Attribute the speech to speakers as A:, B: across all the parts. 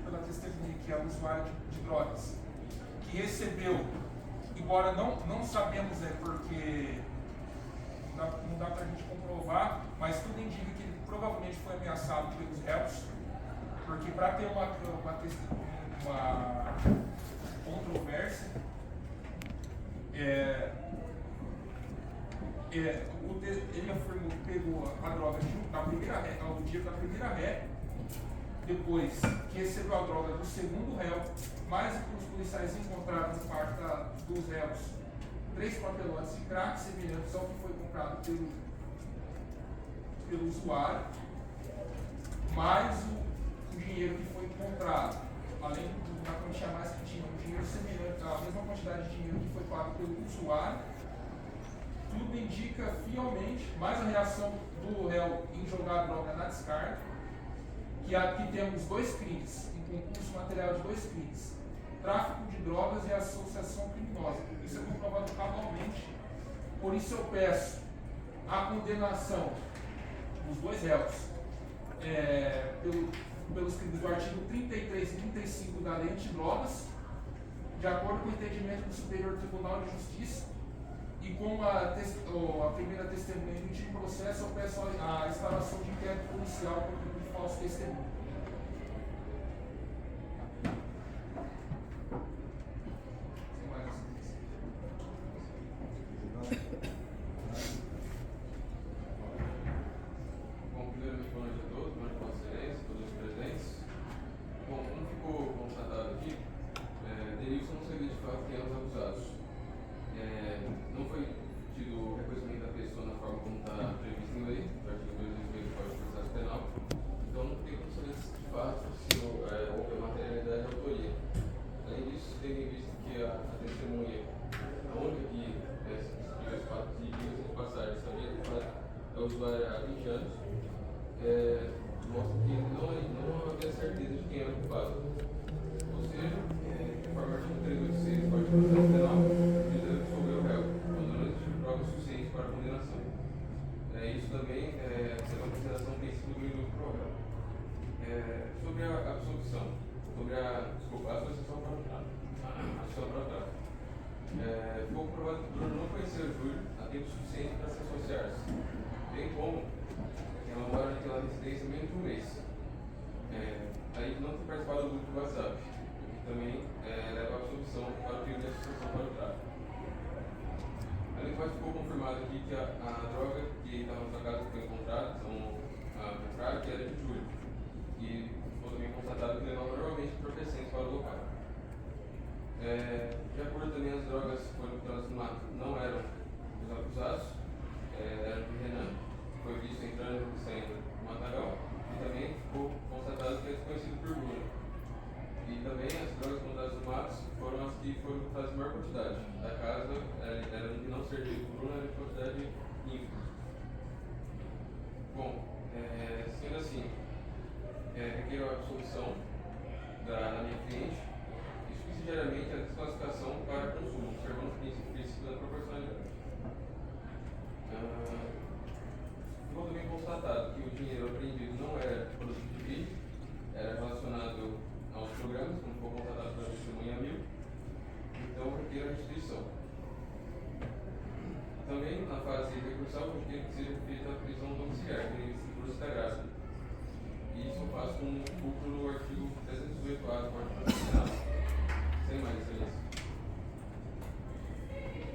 A: pela testemunha, que é o usuário de drogas, que recebeu, embora não sabemos porque não dá para a gente comprovar, mas tudo indica que ele provavelmente foi ameaçado pelos réus, porque para ter uma controvérsia, ele afirmou que pegou a droga no dia da primeira ré, depois que recebeu a droga do segundo réu, mais os policiais encontraram no quarto dos réus 3 papelotes de crack semelhantes ao que foi comprado pelo usuário, mais o dinheiro que foi encontrado, além da quantia mais que tinha, um dinheiro semelhante, a mesma quantidade de dinheiro que foi pago pelo usuário. Tudo indica fielmente, mais a reação do réu em jogar a droga na descarga, que aqui temos 2 crimes, um concurso material de 2 crimes: tráfico de drogas e associação criminosa. Isso é comprovado cabalmente. Por isso eu peço a condenação dos 2 réus pelos crimes do artigo 33 e 35 da Lei Antidrogas, de acordo com o entendimento do Superior Tribunal de Justiça. E como a primeira testemunha emitiu o processo, eu peço a instalação de inquérito policial contra o falso testemunho.
B: Bom, primeiramente, boa noite a todos, boa noite a Vossa Excelência, todos os presentes. Bom, como ficou constatado aqui, Denilson não sabia de fato quem eram os acusados. Não foi tido o reconhecimento da pessoa na forma como está previsto em lei, no artigo 226 do Código de Processo Penal. Então não tem como saber de fato se houve a materialidade e a autoria. Além disso, tendo em vista que a testemunha, a única que explica os fatos e dias de passagem, sabia de fato é o usuário há 20 anos, mostra que não havia certeza de quem era o culpado. Ou seja, conforme o artigo 386 do Código de Processo Penal, sobre o réu, quando não existe provas suficientes para a condenação. Isso também será uma consideração que tem sido muito pro réu. Sobre a absolvição, sobre a associação para o tráfico. Foi comprovado que Bruno não conhecia o Júlio há tempo suficiente para se associar-se, bem como que ela mora naquela residência menos de um mês. Além de não ter participado do grupo do WhatsApp, o que também leva a absolvição para o crime de associação para o tráfico. Além do mais, ficou confirmado aqui que a droga que estava na sua casa que foi encontrada, a crack, era de Júlio. E ficou também constatado que levava normalmente entorpecentes para o local. De acordo também, as drogas que foram encontradas no mato não eram dos acusados, eram de Renan, que foi visto entrando e saindo do matagal, e também ficou constatado que é desconhecido por Bruno. E também as drogas encontradas no mato foram as que foram encontradas em maior quantidade. Da casa, era de não ser de Bruno, era de quantidade ínfima. Bom, sendo assim, requer a absolvição da minha cliente e subsidiariamente a desclassificação para consumo, observando o princípio da proporcionalidade. Ficou também constatado que o dinheiro apreendido não era produto de vídeo, era relacionado aos programas, como ficou constatado pela testemunha Mil, então requer a restituição. Também, na fase recursal, requer que seja feita a prisão domiciliar, que é por estar grávida. E isso eu faço com o fulcro no artigo 318A do Código de Processo Penal. Sem mais, excelência.
C: A defesa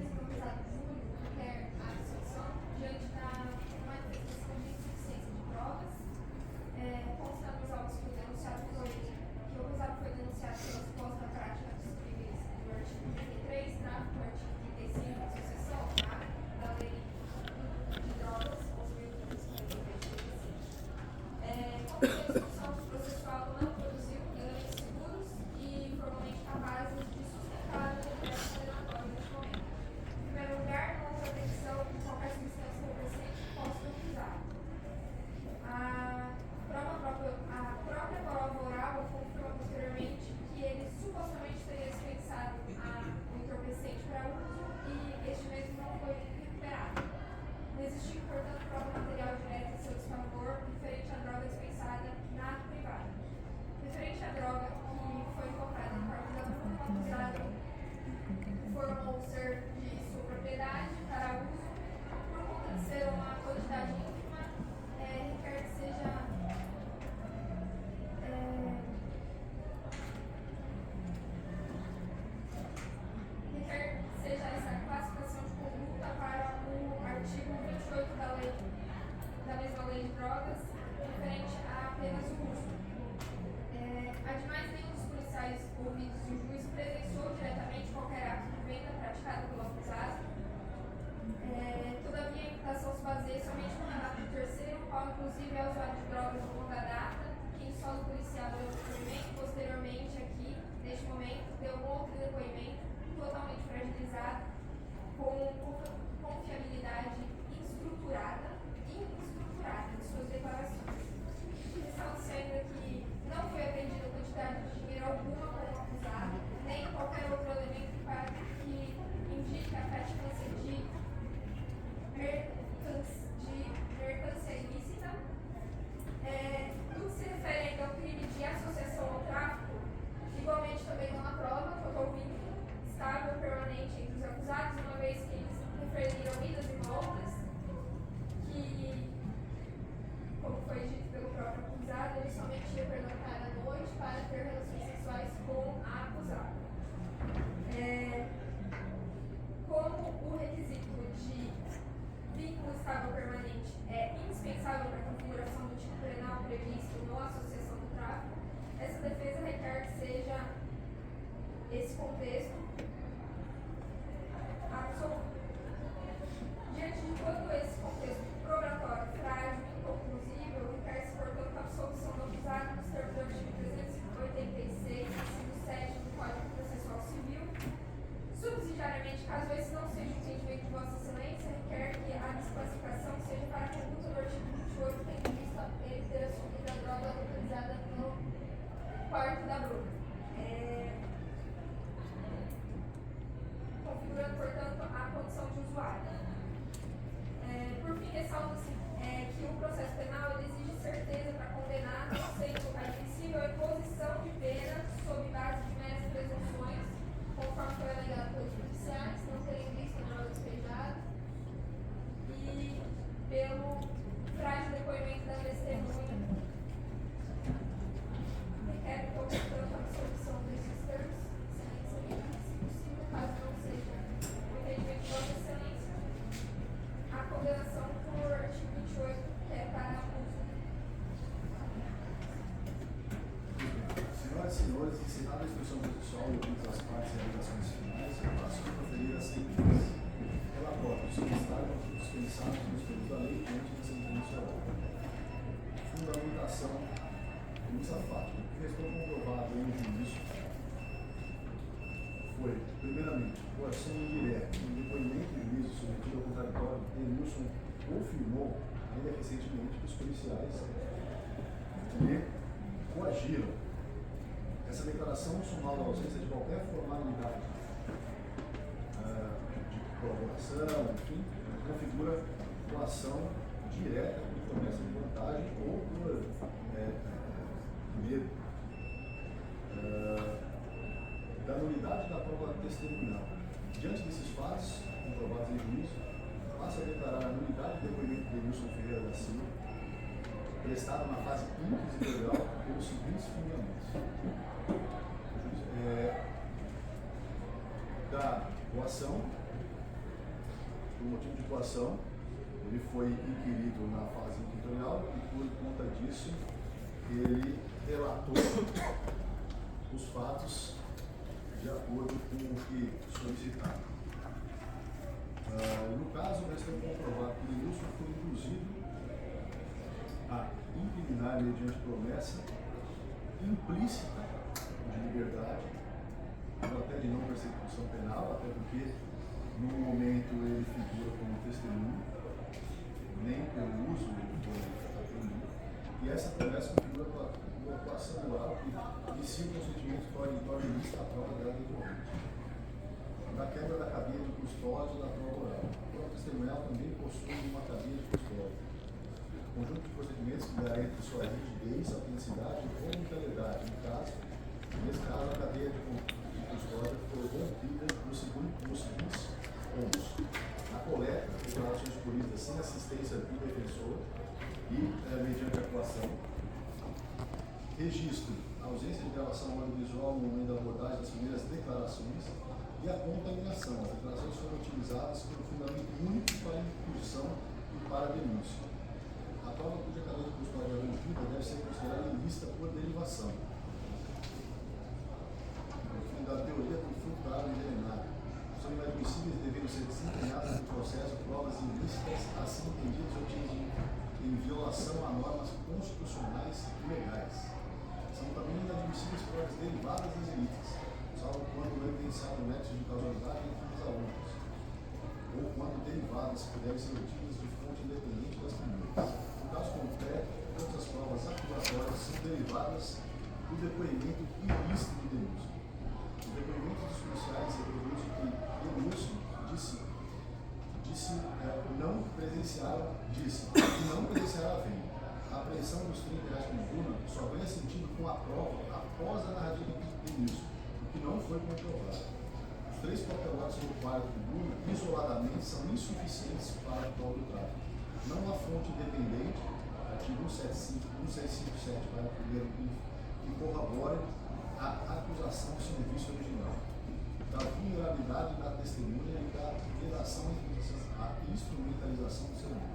C: do acusado Júlio requer a absolvição provas referente a apenas o uso. Ademais, nenhum dos policiais ouvidos e o juiz presenciou diretamente qualquer ato de venda praticado pelo acusado. Todavia, a imputação se baseia somente no relato do terceiro, o qual inclusive é usuário de drogas de longa data, quem só o policial deu depoimento. Posteriormente, aqui, neste momento, deu um outro depoimento totalmente fragilizado, com confiabilidade estruturada de suas declarações. Ressalta-se ainda que não foi apreendida quantidade de dinheiro alguma com o acusado, nem qualquer outro elemento que indique a praticância de mercância ilícita. No que se refere ainda ao crime de associação ao tráfico, igualmente também não há prova quanto ao vínculo estável permanente entre os acusados, uma vez que eles referiram idas e voltas, que, como foi dito pelo próprio acusado, ele somente ia pernoitar à noite para ter relações sexuais com a acusada. Como o requisito de vínculo estável permanente é indispensável para a configuração do tipo penal previsto na associação do tráfico, essa defesa requer que seja esse contexto absoluto. Diante de todo esse contexto probatório frágil e inconclusível, requer-se, portanto, a absolvição do acusado nos termos do artigo 386, inciso 7 do Código Processual Civil. Subsidiariamente, caso esse não seja o entendimento de Vossa Excelência, requer que a desclassificação seja para a conduta do artigo 28, tendo em vista ele ter assumido a droga localizada no quarto da bruxa. Configurando, portanto, a condição de usuário. Por fim, ressalta-se que o processo penal ele exige certeza para condenar, não sendo admissível a imposição de pena sob base de meras presunções, conforme foi alegado pelos policiais, não terem visto a droga despejada, e pelo frágil depoimento da testemunha. Requer, então, portanto, a absolvição desses termos, excelência, se possível, caso não seja o entendimento de Vossa Excelência, a condenação por artigo 28, que é para abuso.
D: Senhoras e senhores, encerrada a instrução processual e ouvidas as partes e alegações finais, eu passo a proferir as seguintes. Relatório: solicitaram dispensados nos termos da lei diante da sentença oral. Fundamentação: premissa fática. O que restou comprovado em juízo foi, primeiramente, coação indireta. No depoimento de juízo submetido ao contraditório, Denilson confirmou, ainda recentemente, que os policiais lhe coagiram. Essa declaração, somada à ausência de qualquer formalidade de colaboração, enfim, configura coação direta por promessa de vantagem ou por medo. Da nulidade da prova testemunhal. Diante desses fatos, comprovados em juízo, passa a declarar a nulidade do depoimento de Denilson Ferreira da Silva, prestado na fase inquisitorial pelos seguintes fundamentos. Da coação, por motivo de coação, ele foi inquirido na fase inquisitorial e, por conta disso, ele relatou os fatos de acordo com o que solicitado. No caso, nós temos comprovado que Denilson foi induzido a incriminar mediante promessa implícita de liberdade, ou até de não persecução penal, até porque no momento ele figura como testemunho, nem pelo uso do testemunho, e essa promessa configura uma atuação moral que inicia o consentimento torne ilícita a prova dela decorrente. Da quebra da cadeia de custódia da prova oral. A prova testemunhal também possui uma cadeia de custódia. Conjunto de procedimentos que garantem sua rigidez, autenticidade e voluntariedade. Nesse caso, a cadeia de custódia foi rompida nos seguintes pontos: a coleta, declarações colhidas sem assistência do defensor e mediante atuação; registro, ausência de gravação audiovisual no momento da abordagem das primeiras declarações; e a contaminação. As declarações foram utilizadas como fundamento único para a incursão e para a denúncia. A prova cuja cadeia de custódia rompida deve ser considerada ilícita por derivação. No fim da teoria do fruto da árvore envenenada. São inadmissíveis devendo ser desempenhadas no processo provas ilícitas, assim entendidas ou obtidas em violação a normas constitucionais e legais. São também inadmissíveis provas derivadas das ilícitas, salvo quando não evidenciado o nexo de causalidade entre os alunos, ou quando derivadas puderem ser obtidas de fonte independente das primeiras. No caso concreto, todas as provas acusatórias são derivadas do depoimento ilícito de denúncia. Os depoimentos dos policiais reproduzem que denúncia disse não presenciaram a venda. A apreensão dos 30 reais com Bruna só ganha sentido com a prova após a narrativa de denúncia, o que não foi comprovado. Os 3 papelados do quarto de Bruna, isoladamente, são insuficientes para a prova do tráfico. Não há fonte independente, artigo 1657, parágrafo 1º, que corrobore a acusação do serviço original, da vulnerabilidade da testemunha e da vedação a instrumentalização do ser humano.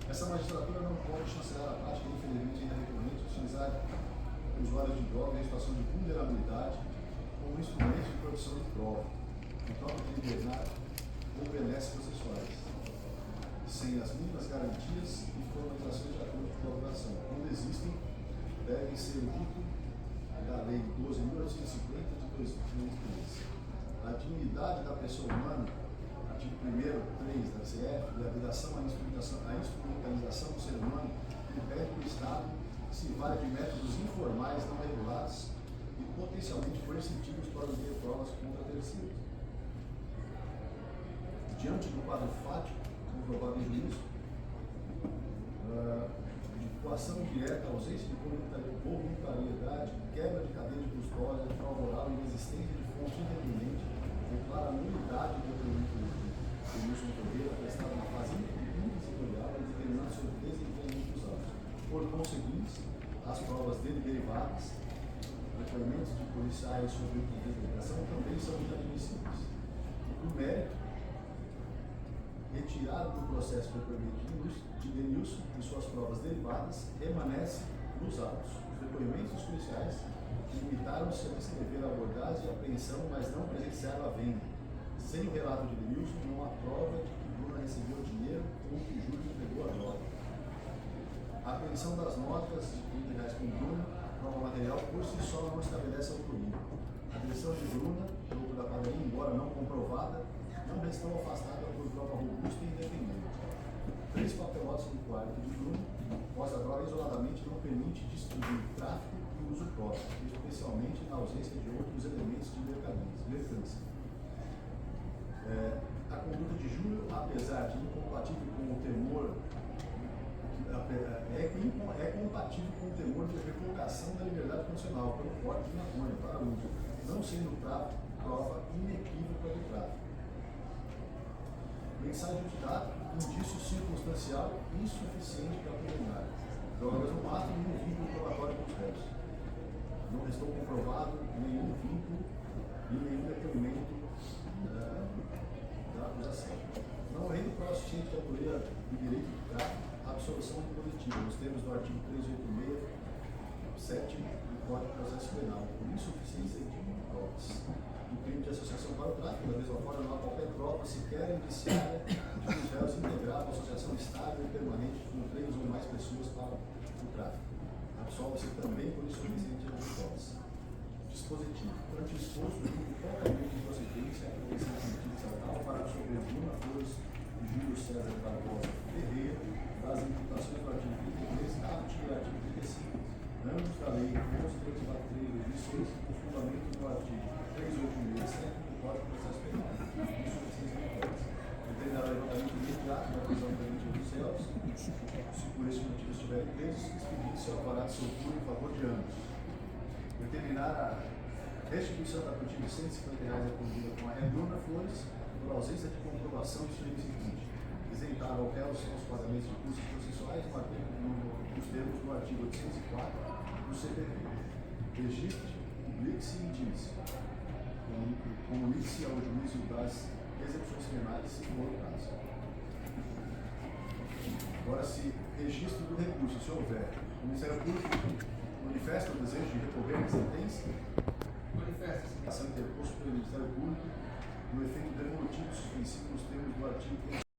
D: Essa magistratura não pode chancelar a prática, infelizmente, ainda recorrente, utilizar usuários de drogas em situação de vulnerabilidade como instrumento de produção de prova, de troca de liberdade ou benesses processuais, sem as mínimas garantias e formalizações de acordo de colaboração. Quando existem, devem ser o dito da Lei 12.850 de 2013. A dignidade da pessoa humana, artigo 1º, 3 da CF, e a vedação à instrumentalização do ser humano, impede que o Estado se vale de métodos informais não regulados e potencialmente coercitivos para obter provas contra terceiros. Diante do quadro fático, comprovado em juízo, de coação direta, ausência de voluntariedade, quebra de cadeia de custódia, prova oral e inexistência de fonte independente, declara a nulidade do depoimento do Wilson Ferreira prestado na fase inquisitorial e determinado sobre o desempenho dos autos. Por conseguinte, as provas dele derivadas, depoimentos de policiais sobre o que de deliberação também são inadmissíveis. No mérito, retirado do processo de depoimento de Denilson e suas provas derivadas, permanece nos autos. Os depoimentos dos policiais limitaram-se a descrever a abordagem e a apreensão, mas não presenciaram a venda. Sem o relato de Denilson, não há prova de que Bruna recebeu dinheiro ou que Júlio entregou a droga. A apreensão das notas de 30 reais com Bruna, prova material, por si só não estabelece a autoria. A direção de Bruna, lucro da padaria, embora não comprovada, não restou afastada por prova robusta e independente. 3 papelotes no quarto de Bruna, após a droga isoladamente, não permite distribuir tráfico e uso próprio, especialmente na ausência de outros elementos de mercância. A conduta de Júlio, apesar de incompatível com o temor, é compatível com o temor de revogação da liberdade condicional pelo porte de maconha para uso, não sendo tráfico prova inequívoca do tráfico. Mensagem de dado, indício circunstancial insuficiente para preliminar. Drogas no ato e nenhum vínculo probatório com os réus. Não restou comprovado nenhum vínculo e nenhum depoimento da acusação. Não havendo prova suficiente de autoria e direito de tráfico, absolução impositiva, nos termos do artigo 386, 7 do Código de Processo Penal, por insuficiência de provas. O crime de associação para o tráfico, da mesma forma, não há qualquer prova sequer indiciária de que os réus integravam a associação estável e permanente com 3 ou mais pessoas para o tráfico. Absolve-se também por insuficiência de provas. Dispositivo. Durante o exposto, julgo totalmente de procedência a comissão sentido estatal para sobre Bruna Flores e Júlio César Barbosa Ferreira das imputações do artigo 33, art. E artigo 35, ambos da Lei 11.343/2006, com fundamento no artigo 386 do Código de Processo Penal, insuficiência de provas. Determinado levantamento imediato da prisão preventiva dos réus, se por esse motivo estiverem presos, expedido-se ao alvará de soltura em favor de ambos. Determinar a restituição da quantia de R$150 acordida com a Bruna Flores por ausência de comprovação do crime seguinte. Isentar ao réu os pagamentos de custos processuais nos termos do artigo 804 do CPV. Registro, publique-se e indique-se. Comunique-se ao juízo das execuções penais, se for o caso. Agora, se registro do recurso, se houver, o Ministério Público manifesta o desejo de recorrer à sentença,
A: Manifesta-se.
D: ação interposto pelo Ministério Público, no efeito de motivo suspensivo nos termos do artigo